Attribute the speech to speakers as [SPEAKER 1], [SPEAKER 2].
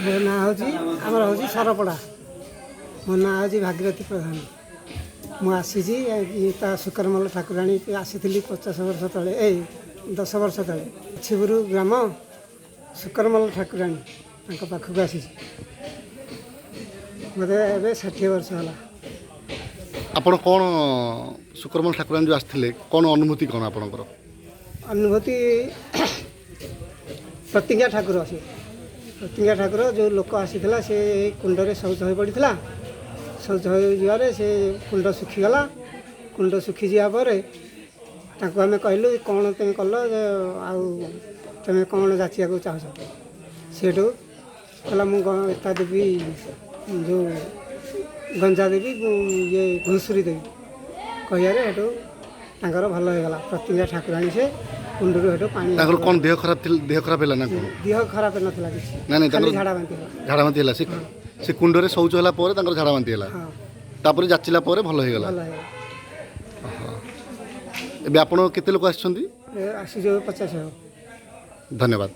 [SPEAKER 1] ମୋ ନାଁ ହେଉଛି ଆମର ହେଉଛି ସରପଡ଼ା। ମୋ ନାଁ ହେଉଛି ଭାଗୀରଥୀ ପ୍ରଧାନ। ମୁଁ ଆସିଛି ତା ଶୁକରମଲ ଠାକୁରାଣୀ ଆସିଥିଲି 50 ବର୍ଷ ତଳେ 10 ବର୍ଷ ତଳେ ଛିବୁରୁ ଗ୍ରାମ ଶୁକରମଲ ଠାକୁରାଣୀ ତାଙ୍କ ପାଖକୁ ଆସିଛି। ମୋତେ ଏବେ 60 ବର୍ଷ ହେଲା।
[SPEAKER 2] ଆପଣ କ'ଣ ଶୁକରମଲ ଠାକୁରାଣୀ ଯେଉଁ ଆସିଥିଲେ କ'ଣ ଅନୁଭୂତି କ'ଣ ଆପଣଙ୍କର?
[SPEAKER 1] ଅନୁଭୂତି ପ୍ରତିଜ୍ଞା ଠାକୁର ସେ ପ୍ରତିଜ୍ଞା ଠାକୁର ଯେଉଁ ଲୋକ ଆସିଥିଲା ସେ କୁଣ୍ଡରେ ଶୌଚ ହୋଇ ପଡ଼ିଥିଲା। ଶୌଚ ହୋଇଯିବାରେ ସେ କୁଣ୍ଡ ଶୁଖିଗଲା। କୁଣ୍ଡ ଶୁଖିଯିବା ପରେ ତାଙ୍କୁ ଆମେ କହିଲୁ କ'ଣ ତୁମେ କଲ ଆଉ ତୁମେ କ'ଣ ଯାଚିବାକୁ ଚାହୁଁଛ? ସେଠୁ କହିଲା ମୁଁ ଏତା ଦେବି ଯେଉଁ ଗଞ୍ଜା ଦେବି ଇଏ ଘୁଷୁରୀ ଦେବି କହିବାରେ ସେଠୁ ତାଙ୍କର ଭଲ ହେଇଗଲା। ପ୍ରତିଜ୍ଞା ଠାକୁରାଣୀ ସେ କୁଣ୍ଡରୁ ସେଠୁ ପାଣି
[SPEAKER 2] ତାଙ୍କର କ'ଣ ଦେହ ଖରାପ ହେଲା ନା କ'ଣ?
[SPEAKER 1] ଦେହ ଖରାପ ନଥିଲା କିଛି,
[SPEAKER 2] ନାଇଁ
[SPEAKER 1] ଖାଲି ଝାଡ଼ା ବାନ୍ତି ହେଲା।
[SPEAKER 2] ଝାଡ଼ା ବାନ୍ତି ହେଲା ସେ କୁଣ୍ଡରେ ଶୌଚ ହେଲା ପରେ ତାଙ୍କର ଝାଡ଼ା ବାନ୍ତି ହେଲା।
[SPEAKER 1] ହଁ,
[SPEAKER 2] ତାପରେ ଯାଚିଲା ପରେ ଭଲ ହେଇଗଲା।
[SPEAKER 1] ଭଲ ହେଇଗଲା।
[SPEAKER 2] ଏବେ ଆପଣ କେତେ ଲୋକ ଆସିଛନ୍ତି?
[SPEAKER 1] ଆସିଛୁ 50 ହେବ।
[SPEAKER 2] ଧନ୍ୟବାଦ।